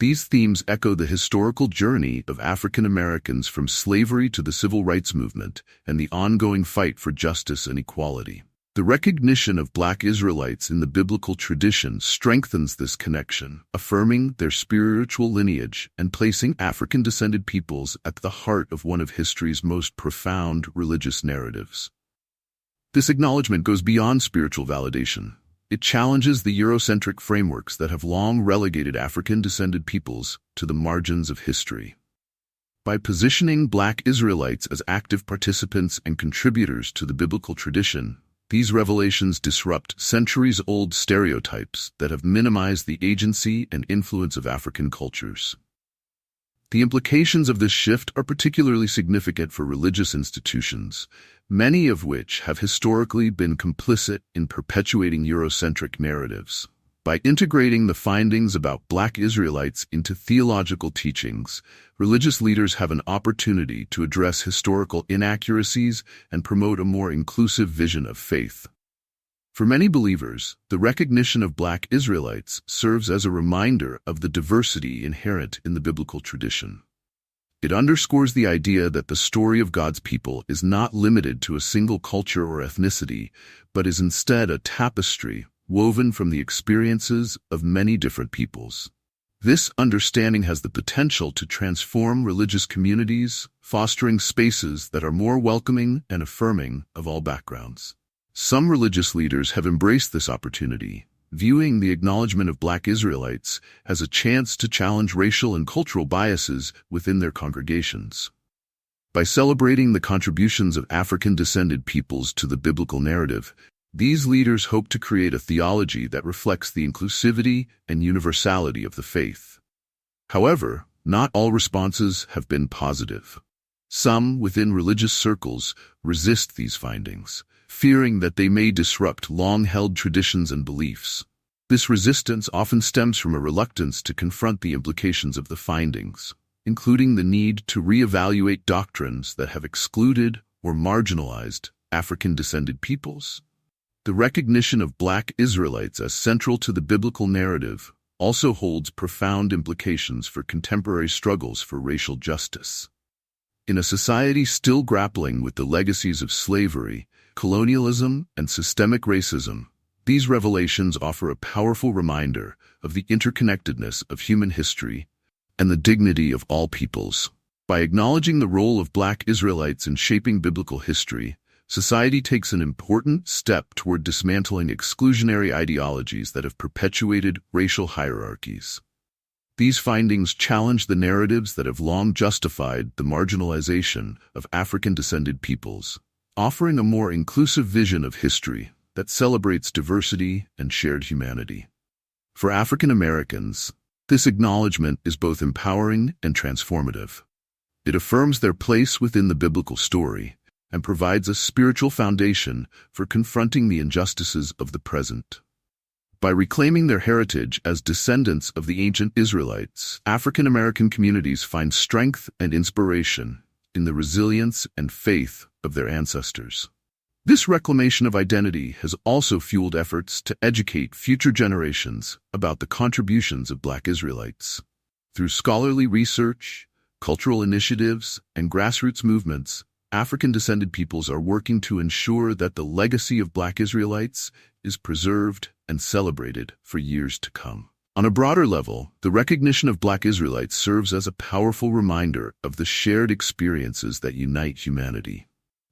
These themes echo the historical journey of African Americans from slavery to the civil rights movement and the ongoing fight for justice and equality. The recognition of Black Israelites in the biblical tradition strengthens this connection, affirming their spiritual lineage and placing African-descended peoples at the heart of one of history's most profound religious narratives. This acknowledgement goes beyond spiritual validation. It challenges the Eurocentric frameworks that have long relegated African-descended peoples to the margins of history. By positioning Black Israelites as active participants and contributors to the biblical tradition, these revelations disrupt centuries-old stereotypes that have minimized the agency and influence of African cultures. The implications of this shift are particularly significant for religious institutions, many of which have historically been complicit in perpetuating Eurocentric narratives. By integrating the findings about Black Israelites into theological teachings, religious leaders have an opportunity to address historical inaccuracies and promote a more inclusive vision of faith. For many believers, the recognition of Black Israelites serves as a reminder of the diversity inherent in the biblical tradition. It underscores the idea that the story of God's people is not limited to a single culture or ethnicity, but is instead a tapestry woven from the experiences of many different peoples. This understanding has the potential to transform religious communities, fostering spaces that are more welcoming and affirming of all backgrounds. Some religious leaders have embraced this opportunity, viewing the acknowledgement of Black Israelites as a chance to challenge racial and cultural biases within their congregations. By celebrating the contributions of African-descended peoples to the biblical narrative, these leaders hope to create a theology that reflects the inclusivity and universality of the faith. However, not all responses have been positive. Some within religious circles resist these findings, fearing that they may disrupt long-held traditions and beliefs. This resistance often stems from a reluctance to confront the implications of the findings, including the need to reevaluate doctrines that have excluded or marginalized African-descended peoples. The recognition of Black Israelites as central to the biblical narrative also holds profound implications for contemporary struggles for racial justice. In a society still grappling with the legacies of slavery, colonialism, and systemic racism, these revelations offer a powerful reminder of the interconnectedness of human history and the dignity of all peoples. By acknowledging the role of Black Israelites in shaping biblical history, society takes an important step toward dismantling exclusionary ideologies that have perpetuated racial hierarchies. These findings challenge the narratives that have long justified the marginalization of African-descended peoples, offering a more inclusive vision of history that celebrates diversity and shared humanity. For African Americans, this acknowledgement is both empowering and transformative. It affirms their place within the biblical story and provides a spiritual foundation for confronting the injustices of the present. By reclaiming their heritage as descendants of the ancient Israelites, African American communities find strength and inspiration in the resilience and faith of their ancestors. This reclamation of identity has also fueled efforts to educate future generations about the contributions of Black Israelites. Through scholarly research, cultural initiatives, and grassroots movements, African-descended peoples are working to ensure that the legacy of Black Israelites is preserved and celebrated for years to come. On a broader level, the recognition of Black Israelites serves as a powerful reminder of the shared experiences that unite humanity.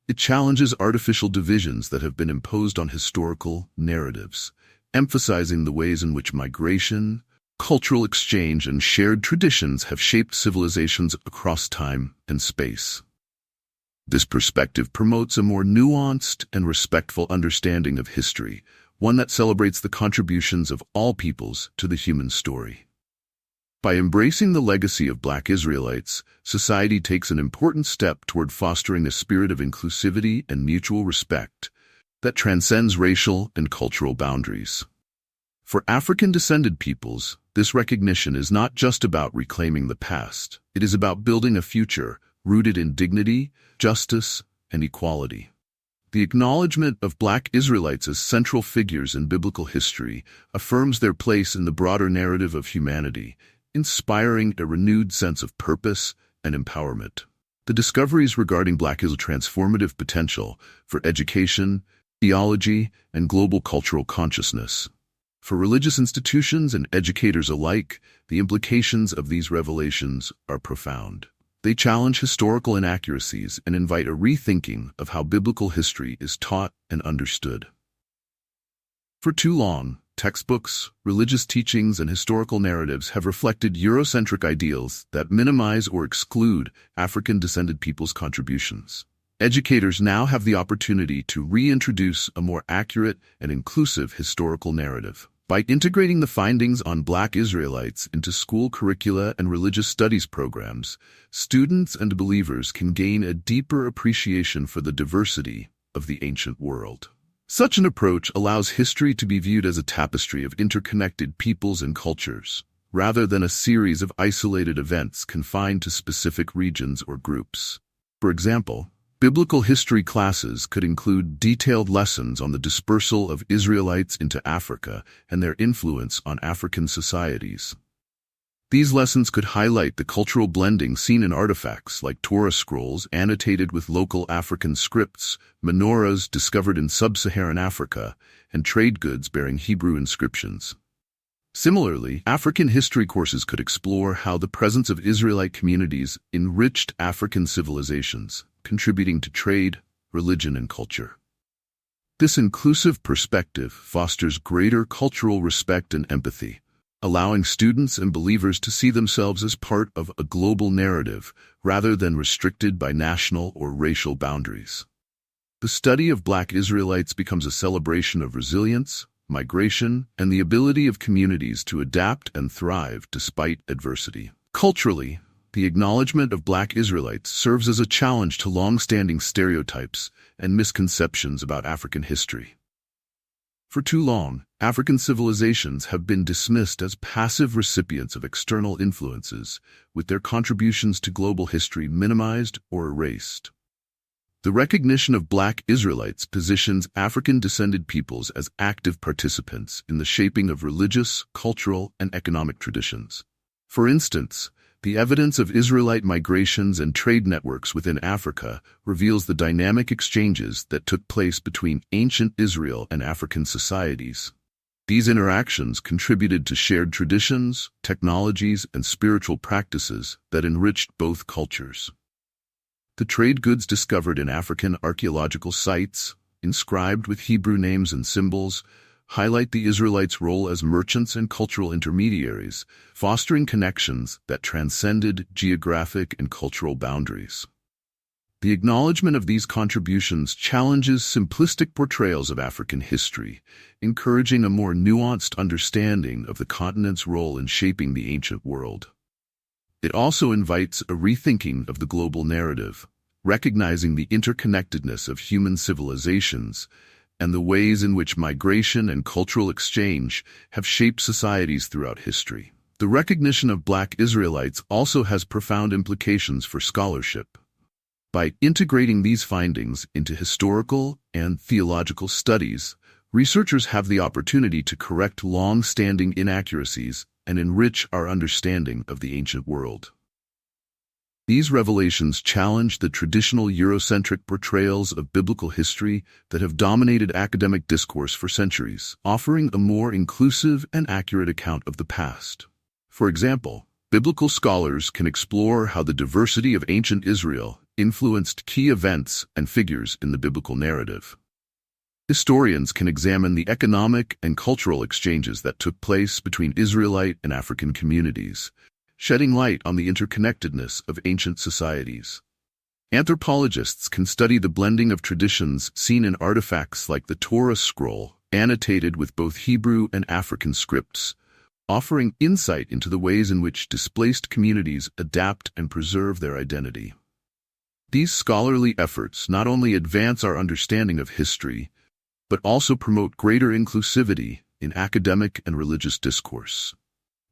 It challenges artificial divisions that have been imposed on historical narratives, emphasizing the ways in which migration, cultural exchange, and shared traditions have shaped civilizations across time and space. This perspective promotes a more nuanced and respectful understanding of history, one that celebrates the contributions of all peoples to the human story. By embracing the legacy of Black Israelites, society takes an important step toward fostering a spirit of inclusivity and mutual respect that transcends racial and cultural boundaries. For African-descended peoples, this recognition is not just about reclaiming the past. It is about building a future rooted in dignity, justice, and equality. The acknowledgement of Black Israelites as central figures in biblical history affirms their place in the broader narrative of humanity, inspiring a renewed sense of purpose and empowerment. The discoveries regarding Black Israel's transformative potential for education, theology, and global cultural consciousness. For religious institutions and educators alike, the implications of these revelations are profound. They challenge historical inaccuracies and invite a rethinking of how biblical history is taught and understood. For too long, textbooks, religious teachings, and historical narratives have reflected Eurocentric ideals that minimize or exclude African-descended peoples' contributions. Educators now have the opportunity to reintroduce a more accurate and inclusive historical narrative. By integrating the findings on Black Israelites into school curricula and religious studies programs, students and believers can gain a deeper appreciation for the diversity of the ancient world. Such an approach allows history to be viewed as a tapestry of interconnected peoples and cultures, rather than a series of isolated events confined to specific regions or groups. For example, biblical history classes could include detailed lessons on the dispersal of Israelites into Africa and their influence on African societies. These lessons could highlight the cultural blending seen in artifacts like Torah scrolls annotated with local African scripts, menorahs discovered in sub-Saharan Africa, and trade goods bearing Hebrew inscriptions. Similarly, African history courses could explore how the presence of Israelite communities enriched African civilizations, contributing to trade, religion, and culture. This inclusive perspective fosters greater cultural respect and empathy, allowing students and believers to see themselves as part of a global narrative rather than restricted by national or racial boundaries. The study of Black Israelites becomes a celebration of resilience, migration, and the ability of communities to adapt and thrive despite adversity. Culturally, the acknowledgement of Black Israelites serves as a challenge to long-standing stereotypes and misconceptions about African history. For too long, African civilizations have been dismissed as passive recipients of external influences, with their contributions to global history minimized or erased. The recognition of Black Israelites positions African-descended peoples as active participants in the shaping of religious, cultural, and economic traditions. For instance, the evidence of Israelite migrations and trade networks within Africa reveals the dynamic exchanges that took place between ancient Israel and African societies. These interactions contributed to shared traditions, technologies, and spiritual practices that enriched both cultures. The trade goods discovered in African archaeological sites, inscribed with Hebrew names and symbols, highlight the Israelites' role as merchants and cultural intermediaries, fostering connections that transcended geographic and cultural boundaries. The acknowledgement of these contributions challenges simplistic portrayals of African history, encouraging a more nuanced understanding of the continent's role in shaping the ancient world. It also invites a rethinking of the global narrative, recognizing the interconnectedness of human civilizations and the ways in which migration and cultural exchange have shaped societies throughout history. The recognition of Black Israelites also has profound implications for scholarship. By integrating these findings into historical and theological studies, researchers have the opportunity to correct long-standing inaccuracies and enrich our understanding of the ancient world. These revelations challenge the traditional Eurocentric portrayals of biblical history that have dominated academic discourse for centuries, offering a more inclusive and accurate account of the past. For example, biblical scholars can explore how the diversity of ancient Israel influenced key events and figures in the biblical narrative. Historians can examine the economic and cultural exchanges that took place between Israelite and African communities, shedding light on the interconnectedness of ancient societies. Anthropologists can study the blending of traditions seen in artifacts like the Torah scroll, annotated with both Hebrew and African scripts, offering insight into the ways in which displaced communities adapt and preserve their identity. These scholarly efforts not only advance our understanding of history, but also promote greater inclusivity in academic and religious discourse.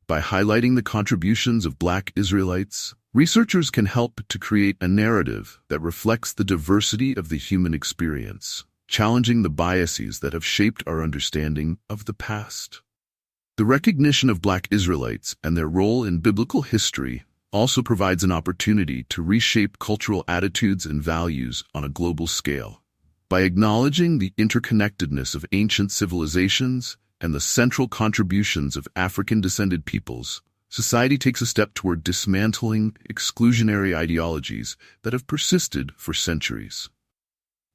By highlighting the contributions of Black Israelites, researchers can help to create a narrative that reflects the diversity of the human experience, challenging the biases that have shaped our understanding of the past. The recognition of Black Israelites and their role in biblical history also provides an opportunity to reshape cultural attitudes and values on a global scale. By acknowledging the interconnectedness of ancient civilizations and the central contributions of African-descended peoples, society takes a step toward dismantling exclusionary ideologies that have persisted for centuries.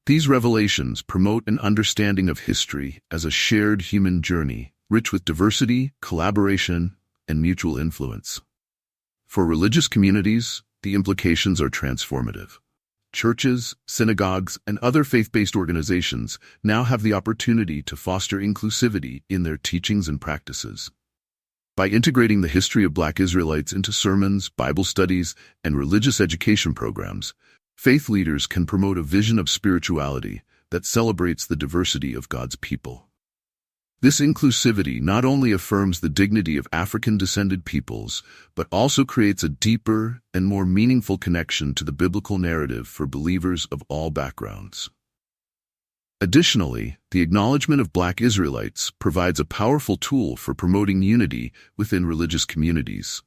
These revelations promote an understanding of history as a shared human journey, rich with diversity, collaboration, and mutual influence. For religious communities, the implications are transformative. Churches, synagogues, and other faith-based organizations now have the opportunity to foster inclusivity in their teachings and practices. By integrating the history of Black Israelites into sermons, Bible studies, and religious education programs, faith leaders can promote a vision of spirituality that celebrates the diversity of God's people. This inclusivity not only affirms the dignity of African-descended peoples, but also creates a deeper and more meaningful connection to the biblical narrative for believers of all backgrounds. Additionally, the acknowledgement of Black Israelites provides a powerful tool for promoting unity within religious communities.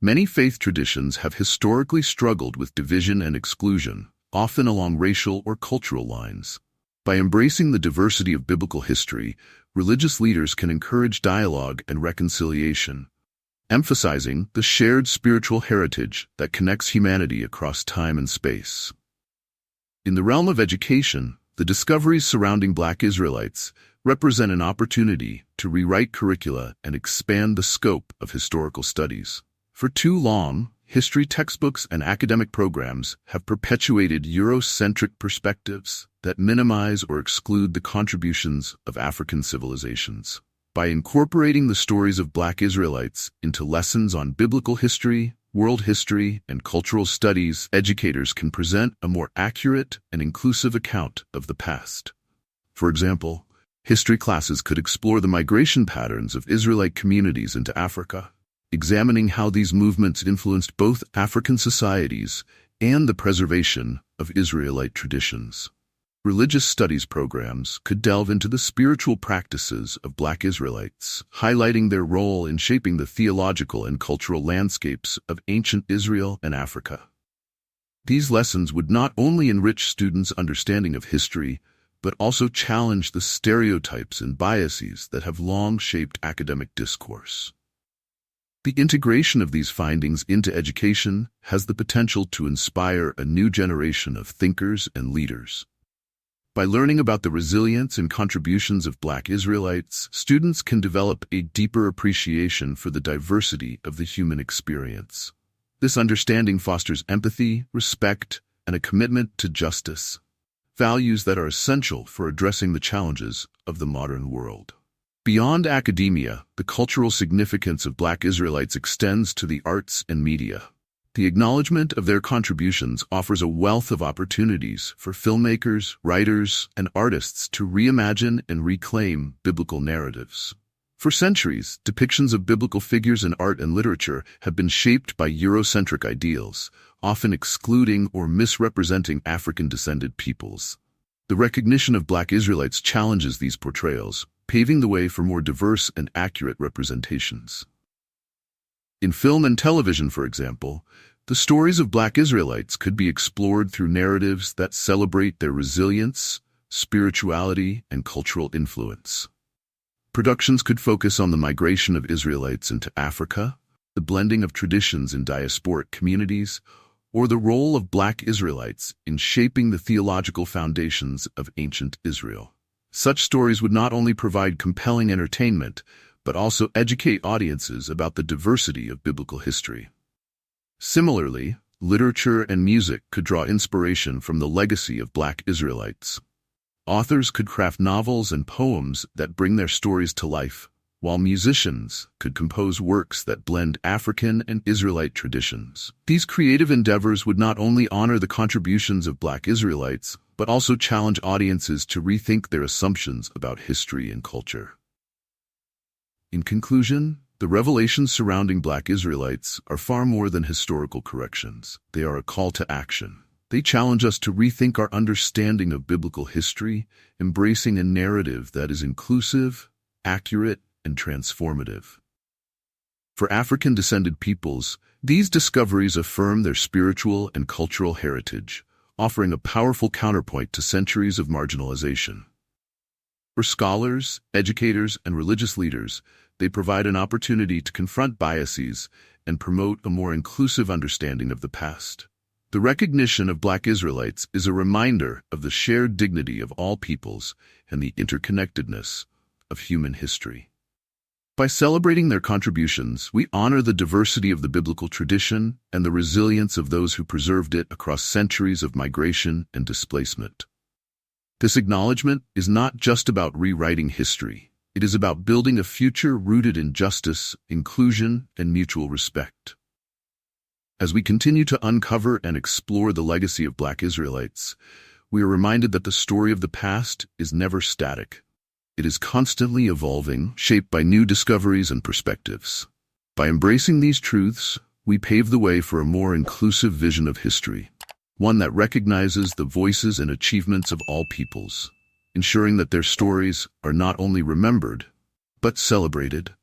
Many faith traditions have historically struggled with division and exclusion, often along racial or cultural lines. By embracing the diversity of biblical history, religious leaders can encourage dialogue and reconciliation, emphasizing the shared spiritual heritage that connects humanity across time and space. In the realm of education, the discoveries surrounding Black Israelites represent an opportunity to rewrite curricula and expand the scope of historical studies. For too long, history textbooks and academic programs have perpetuated Eurocentric perspectives that minimize or exclude the contributions of African civilizations. By incorporating the stories of Black Israelites into lessons on biblical history, world history, and cultural studies, educators can present a more accurate and inclusive account of the past. For example, history classes could explore the migration patterns of Israelite communities into Africa, examining how these movements influenced both African societies and the preservation of Israelite traditions. Religious studies programs could delve into the spiritual practices of Black Israelites, highlighting their role in shaping the theological and cultural landscapes of ancient Israel and Africa. These lessons would not only enrich students' understanding of history, but also challenge the stereotypes and biases that have long shaped academic discourse. The integration of these findings into education has the potential to inspire a new generation of thinkers and leaders. By learning about the resilience and contributions of Black Israelites, students can develop a deeper appreciation for the diversity of the human experience. This understanding fosters empathy, respect, and a commitment to justice, values that are essential for addressing the challenges of the modern world. Beyond academia, the cultural significance of Black Israelites extends to the arts and media. The acknowledgement of their contributions offers a wealth of opportunities for filmmakers, writers, and artists to reimagine and reclaim biblical narratives. For centuries, depictions of biblical figures in art and literature have been shaped by Eurocentric ideals, often excluding or misrepresenting African-descended peoples. The recognition of Black Israelites challenges these portrayals, paving the way for more diverse and accurate representations. In film and television, for example, The stories of Black Israelites could be explored through narratives that celebrate their resilience, spirituality, and cultural influence. Productions could focus on the migration of Israelites into Africa, the blending of traditions in diasporic communities, or the role of Black Israelites in shaping the theological foundations of ancient Israel. Such stories would not only provide compelling entertainment, but also educate audiences about the diversity of biblical history. Similarly, literature and music could draw inspiration from the legacy of Black Israelites. Authors could craft novels and poems that bring their stories to life, while musicians could compose works that blend African and Israelite traditions. These creative endeavors would not only honor the contributions of Black Israelites, but also challenge audiences to rethink their assumptions about history and culture. In conclusion, the revelations surrounding Black Israelites are far more than historical corrections. They are a call to action. They challenge us to rethink our understanding of biblical history, embracing a narrative that is inclusive, accurate, and transformative. For African-descended peoples, these discoveries affirm their spiritual and cultural heritage, offering a powerful counterpoint to centuries of marginalization. For scholars, educators, and religious leaders, they provide an opportunity to confront biases and promote a more inclusive understanding of the past. The recognition of Black Israelites is a reminder of the shared dignity of all peoples and the interconnectedness of human history. By celebrating their contributions, we honor the diversity of the biblical tradition and the resilience of those who preserved it across centuries of migration and displacement. This acknowledgement is not just about rewriting history. It is about building a future rooted in justice, inclusion, and mutual respect. As we continue to uncover and explore the legacy of Black Israelites, we are reminded that the story of the past is never static. It is constantly evolving, shaped by new discoveries and perspectives. By embracing these truths, we pave the way for a more inclusive vision of history, one that recognizes the voices and achievements of all peoples, ensuring that their stories are not only remembered, but celebrated.